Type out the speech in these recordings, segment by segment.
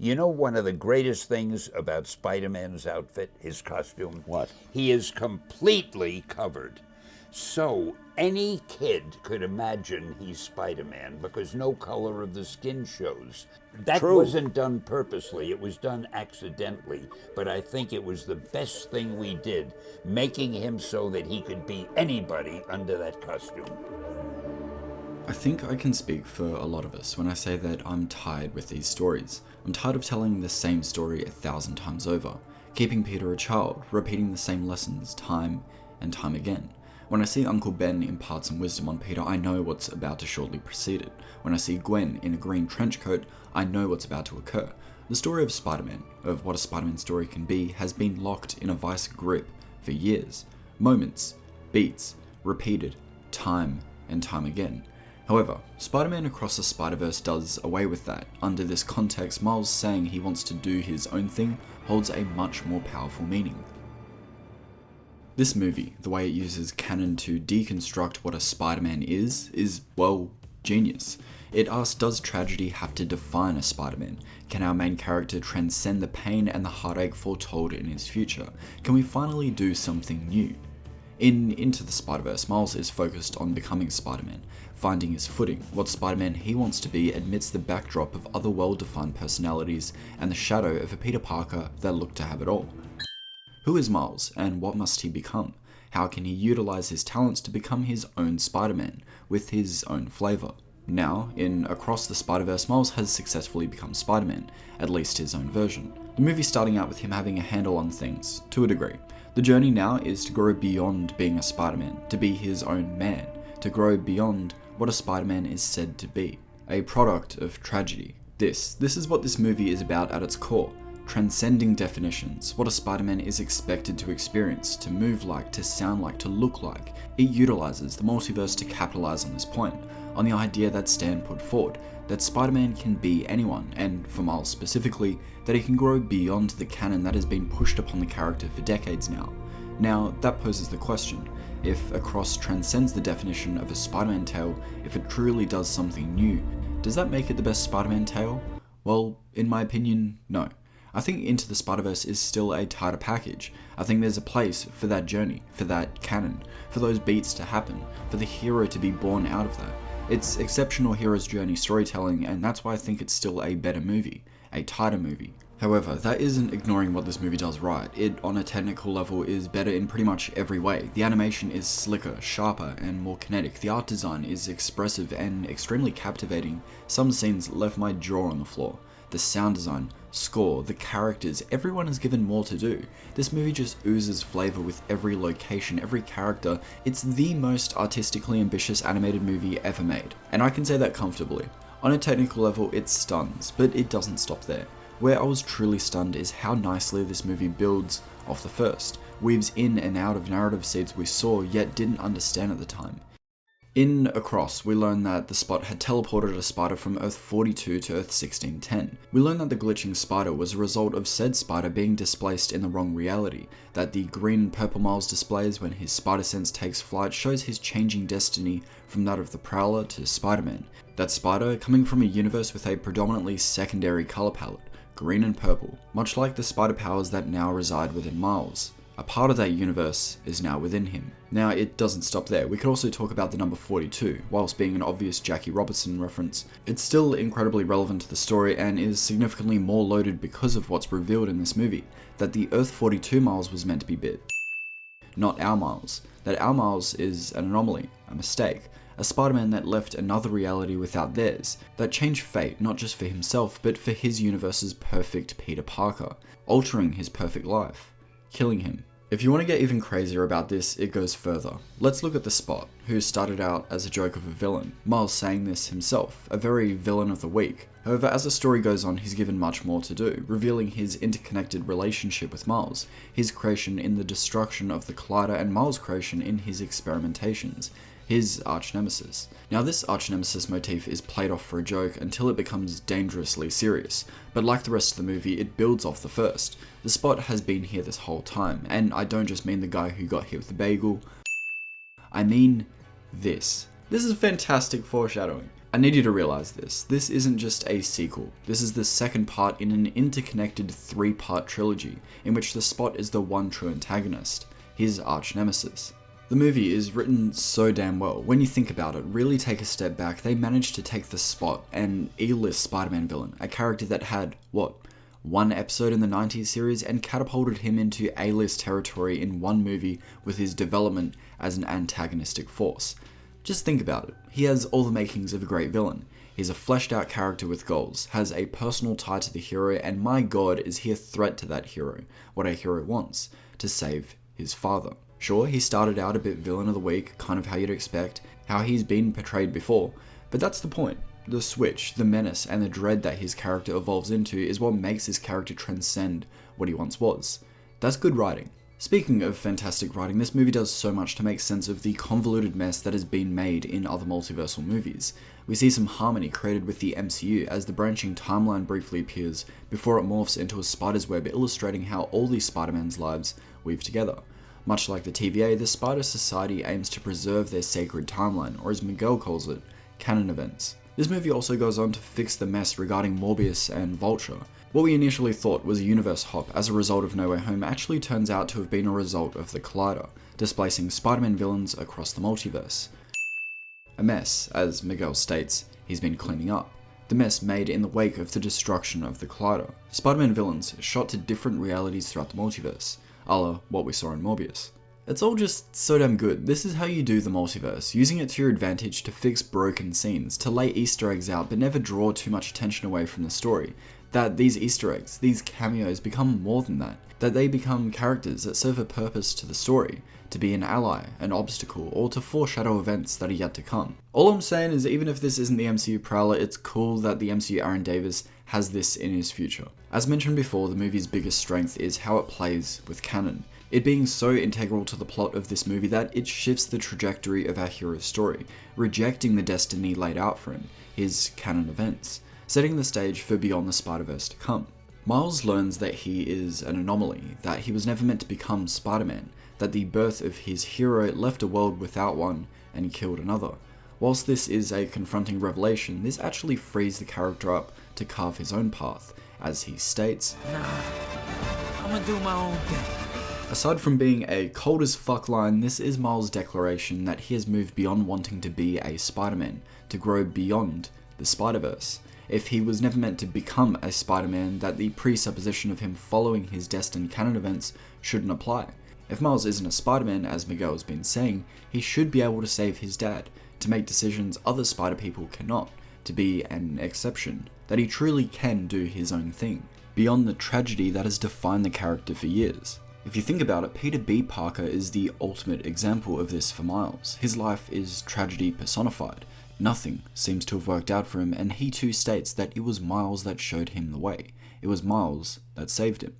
You know one of the greatest things about Spider-Man's outfit, his costume? What? He is completely covered. So any kid could imagine he's Spider-Man because no color of the skin shows. That True. wasn't done purposely, it was done accidentally, but I think it was the best thing we did, making him so that he could be anybody under that costume. I think I can speak for a lot of us when I say that I'm tired with these stories. I'm tired of telling the same story 1,000 times over, keeping Peter a child, repeating the same lessons time and time again. When I see Uncle Ben impart some wisdom on Peter, I know what's about to shortly precede it. When I see Gwen in a green trench coat, I know what's about to occur. The story of Spider-Man, of what a Spider-Man story can be, has been locked in a vice grip for years. Moments, beats, repeated, time and time again. However, Spider-Man Across the Spider-Verse does away with that. Under this context, Miles saying he wants to do his own thing holds a much more powerful meaning. This movie, the way it uses canon to deconstruct what a Spider-Man is, well, genius. It asks, does tragedy have to define a Spider-Man? Can our main character transcend the pain and the heartache foretold in his future? Can we finally do something new? In Into the Spider-Verse, Miles is focused on becoming Spider-Man, finding his footing, what Spider-Man he wants to be amidst the backdrop of other well-defined personalities and the shadow of a Peter Parker that looked to have it all. Who is Miles, and what must he become? How can he utilize his talents to become his own Spider-Man, with his own flavor? Now, in Across the Spider-Verse, Miles has successfully become Spider-Man, at least his own version. The movie starting out with him having a handle on things, to a degree. The journey now is to grow beyond being a Spider-Man, to be his own man, to grow beyond what a Spider-Man is said to be, a product of tragedy. This is what this movie is about at its core. Transcending definitions, what a Spider-Man is expected to experience, to move like, to sound like, to look like. It utilizes the multiverse to capitalize on this point, on the idea that Stan put forward, that Spider-Man can be anyone, and for Miles specifically, that he can grow beyond the canon that has been pushed upon the character for decades now. Now, that poses the question, if Across transcends the definition of a Spider-Man tale, if it truly does something new, does that make it the best Spider-Man tale? Well, in my opinion, no. I think Into the Spider-Verse is still a tighter package. I think there's a place for that journey, for that canon, for those beats to happen, for the hero to be born out of that. It's exceptional hero's journey storytelling, and that's why I think it's still a better movie, a tighter movie. However, that isn't ignoring what this movie does right. It, on a technical level, is better in pretty much every way. The animation is slicker, sharper, and more kinetic. The art design is expressive and extremely captivating. Some scenes left my jaw on the floor. The sound design, score, the characters, everyone is given more to do. This movie just oozes flavor with every location, every character. It's the most artistically ambitious animated movie ever made, and I can say that comfortably. On a technical level, it stuns, but it doesn't stop there. Where I was truly stunned is how nicely this movie builds off the first, weaves in and out of narrative seeds we saw yet didn't understand at the time. In Across, we learn that the Spot had teleported a spider from Earth 42 to Earth 1610. We learn that the glitching spider was a result of said spider being displaced in the wrong reality, that the green and purple Miles displays when his spider sense takes flight shows his changing destiny from that of the Prowler to Spider-Man. That spider coming from a universe with a predominantly secondary color palette, green and purple, much like the spider powers that now reside within Miles. A part of that universe is now within him. Now, it doesn't stop there. We could also talk about the number 42. Whilst being an obvious Jackie Robinson reference, it's still incredibly relevant to the story and is significantly more loaded because of what's revealed in this movie, that the Earth 42 Miles was meant to be bit, not our Miles. That our Miles is an anomaly, a mistake, a Spider-Man that left another reality without theirs, that changed fate not just for himself, but for his universe's perfect Peter Parker, altering his perfect life, killing him. If you want to get even crazier about this, it goes further. Let's look at the Spot, who started out as a joke of a villain. Miles saying this himself, a very villain of the week. However, as the story goes on, he's given much more to do, revealing his interconnected relationship with Miles, his creation in the destruction of the Collider, and Miles' creation in his experimentations, his arch-nemesis. Now, this arch-nemesis motif is played off for a joke until it becomes dangerously serious, but like the rest of the movie, it builds off the first. The Spot has been here this whole time, and I don't just mean the guy who got hit with the bagel, I mean this. This is fantastic foreshadowing. I need you to realize this. This isn't just a sequel. This is the second part in an interconnected 3-part trilogy in which the Spot is the one true antagonist, his arch nemesis. The movie is written so damn well. When you think about it, really take a step back, they managed to take the Spot, an A-list Spider-Man villain, a character that had, one episode in the 90s series, and catapulted him into A-list territory in one movie with his development as an antagonistic force. Just think about it. He has all the makings of a great villain. He's a fleshed out character with goals, has a personal tie to the hero, and my god, is he a threat to that hero, what a hero wants, to save his father. Sure, he started out a bit villain of the week, kind of how you'd expect, how he's been portrayed before, but that's the point. The switch, the menace, and the dread that his character evolves into is what makes his character transcend what he once was. That's good writing. Speaking of fantastic writing, this movie does so much to make sense of the convoluted mess that has been made in other multiversal movies. We see some harmony created with the MCU as the branching timeline briefly appears before it morphs into a spider's web illustrating how all these Spider-Man's lives weave together. Much like the TVA, the Spider Society aims to preserve their sacred timeline, or as Miguel calls it, canon events. This movie also goes on to fix the mess regarding Morbius and Vulture. What we initially thought was a universe hop as a result of No Way Home actually turns out to have been a result of the Collider, displacing Spider-Man villains across the multiverse. A mess, as Miguel states, he's been cleaning up. The mess made in the wake of the destruction of the Collider. Spider-Man villains shot to different realities throughout the multiverse, a la what we saw in Morbius. It's all just so damn good. This is how you do the multiverse, using it to your advantage to fix broken scenes, to lay Easter eggs out but never draw too much attention away from the story. That these Easter eggs, these cameos become more than that. That they become characters that serve a purpose to the story, to be an ally, an obstacle, or to foreshadow events that are yet to come. All I'm saying is even if this isn't the MCU Prowler, it's cool that the MCU Aaron Davis has this in his future. As mentioned before, the movie's biggest strength is how it plays with canon. It being so integral to the plot of this movie that it shifts the trajectory of our hero's story, rejecting the destiny laid out for him, his canon events, setting the stage for beyond the Spider-Verse to come. Miles learns that he is an anomaly, that he was never meant to become Spider-Man, that the birth of his hero left a world without one and killed another. Whilst this is a confronting revelation, this actually frees the character up to carve his own path, as he states, "Nah, I'm gonna do my own thing." Aside from being a cold as fuck line, this is Miles' declaration that he has moved beyond wanting to be a Spider-Man, to grow beyond the Spider-Verse. If he was never meant to become a Spider-Man, that the presupposition of him following his destined canon events shouldn't apply. If Miles isn't a Spider-Man, as Miguel has been saying, he should be able to save his dad, to make decisions other Spider people cannot, to be an exception, that he truly can do his own thing, beyond the tragedy that has defined the character for years. If you think about it, Peter B. Parker is the ultimate example of this for Miles. His life is tragedy personified. Nothing seems to have worked out for him, and he too states that it was Miles that showed him the way. It was Miles that saved him.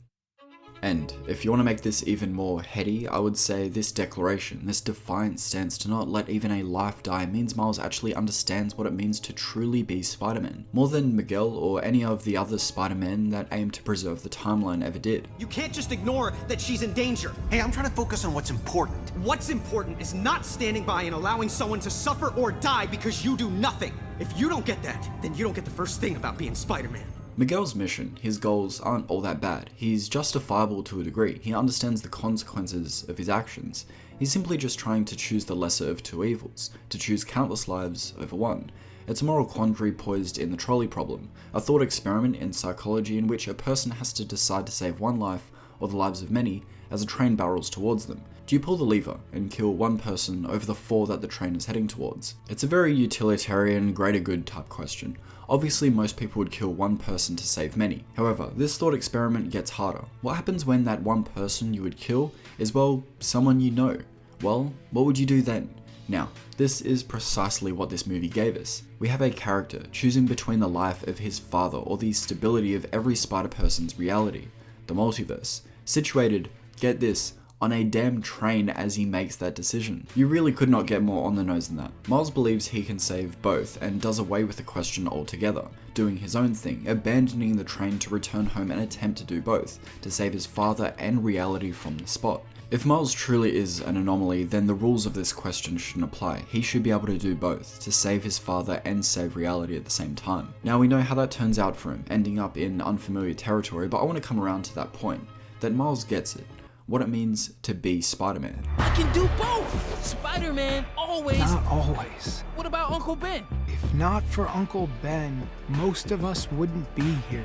And if you want to make this even more heady, I would say this declaration, this defiant stance to not let even a life die means Miles actually understands what it means to truly be Spider-Man, more than Miguel or any of the other Spider-Men that aim to preserve the timeline ever did. You can't just ignore that she's in danger. Hey, I'm trying to focus on what's important. What's important is not standing by and allowing someone to suffer or die because you do nothing. If you don't get that, then you don't get the first thing about being Spider-Man. Miguel's mission, his goals, aren't all that bad. He's justifiable to a degree. He understands the consequences of his actions. He's simply just trying to choose the lesser of two evils, to choose countless lives over one. It's a moral quandary poised in the trolley problem, a thought experiment in psychology in which a person has to decide to save one life or the lives of many as a train barrels towards them. Do you pull the lever and kill one person over the four that the train is heading towards? It's a very utilitarian, greater good type question. Obviously, most people would kill one person to save many. However, this thought experiment gets harder. What happens when that one person you would kill is, well, someone you know? Well, what would you do then? Now, this is precisely what this movie gave us. We have a character choosing between the life of his father or the stability of every Spider-Person's reality, the multiverse, situated, get this, on a damn train as he makes that decision. You really could not get more on the nose than that. Miles believes he can save both and does away with the question altogether, doing his own thing, abandoning the train to return home and attempt to do both, to save his father and reality from the Spot. If Miles truly is an anomaly, then the rules of this question shouldn't apply. He should be able to do both, to save his father and save reality at the same time. Now we know how that turns out for him, ending up in unfamiliar territory, but I want to come around to that point, that Miles gets it. What it means to be Spider-Man. I can do both! Spider-Man, always! Not always. What about Uncle Ben? If not for Uncle Ben, most of us wouldn't be here.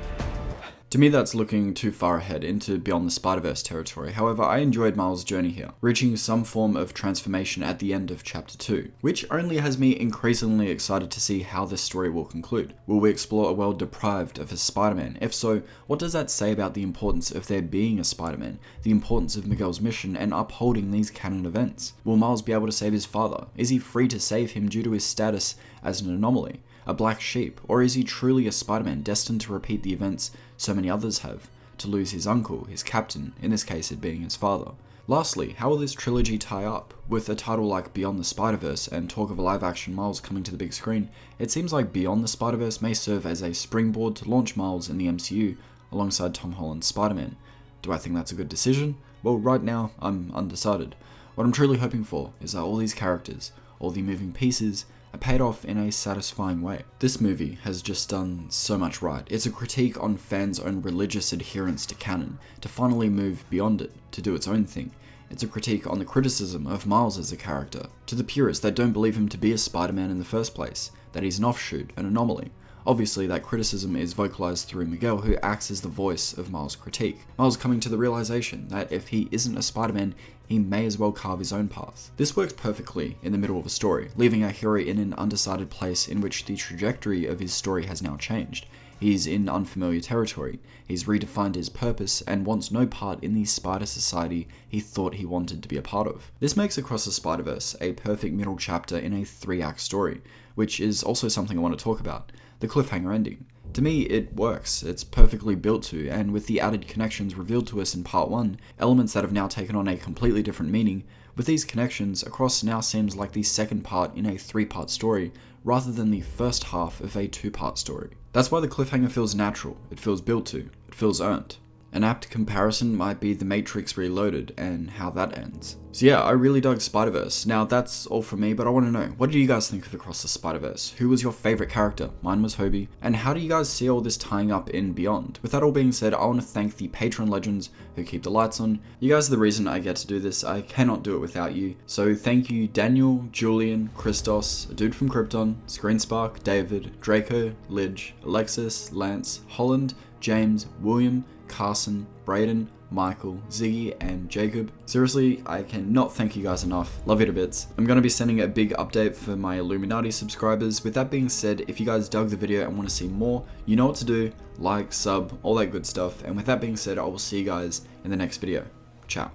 To me, that's looking too far ahead into Beyond the Spider-Verse territory. However, I enjoyed Miles' journey here, reaching some form of transformation at the end of Chapter 2, which only has me increasingly excited to see how this story will conclude. Will we explore a world deprived of a Spider-Man? If so, what does that say about the importance of there being a Spider-Man, the importance of Miguel's mission, and upholding these canon events? Will Miles be able to save his father? Is he free to save him due to his status as an anomaly? A black sheep? Or is he truly a Spider-Man destined to repeat the events so many others have, to lose his uncle, his captain, in this case it being his father? Lastly, how will this trilogy tie up? With a title like Beyond the Spider-Verse and talk of a live-action Miles coming to the big screen, it seems like Beyond the Spider-Verse may serve as a springboard to launch Miles in the MCU alongside Tom Holland's Spider-Man. Do I think that's a good decision? Well, right now, I'm undecided. What I'm truly hoping for is that all these characters, all the moving pieces, are paid off in a satisfying way. This movie has just done so much right. It's a critique on fans' own religious adherence to canon, to finally move beyond it, to do its own thing. It's a critique on the criticism of Miles as a character, to the purists that don't believe him to be a Spider-Man in the first place, that he's an offshoot, an anomaly. Obviously, that criticism is vocalized through Miguel, who acts as the voice of Miles' critique. Miles coming to the realization that if he isn't a Spider-Man, he may as well carve his own path. This works perfectly in the middle of a story, leaving our hero in an undecided place in which the trajectory of his story has now changed. He's in unfamiliar territory, he's redefined his purpose, and wants no part in the spider society he thought he wanted to be a part of. This makes Across the Spider-Verse a perfect middle chapter in a 3-act story, which is also something I want to talk about. The cliffhanger ending. To me, it works, it's perfectly built to, and with the added connections revealed to us in part 1, elements that have now taken on a completely different meaning, with these connections, Across now seems like the second part in a 3-part story, rather than the first half of a 2-part story. That's why the cliffhanger feels natural, it feels built to, it feels earned. An apt comparison might be The Matrix Reloaded and how that ends. So yeah, I really dug Spider-Verse. Now that's all from me, but I want to know, what do you guys think of Across the Spider-Verse? Who was your favorite character? Mine was Hobie. And how do you guys see all this tying up in Beyond? With that all being said, I want to thank the Patreon legends who keep the lights on. You guys are the reason I get to do this. I cannot do it without you. So thank you Daniel, Julian, Christos, a dude from Krypton, Screenspark, David, Draco, Lidge, Alexis, Lance, Holland, James, William, Carson, Braden, Michael, Ziggy, and Jacob. Seriously, I cannot thank you guys enough. Love you to bits. I'm going to be sending a big update for my Illuminati subscribers. With that being said, if you guys dug the video and want to see more, you know what to do. Like, sub, all that good stuff. And with that being said, I will see you guys in the next video. Ciao.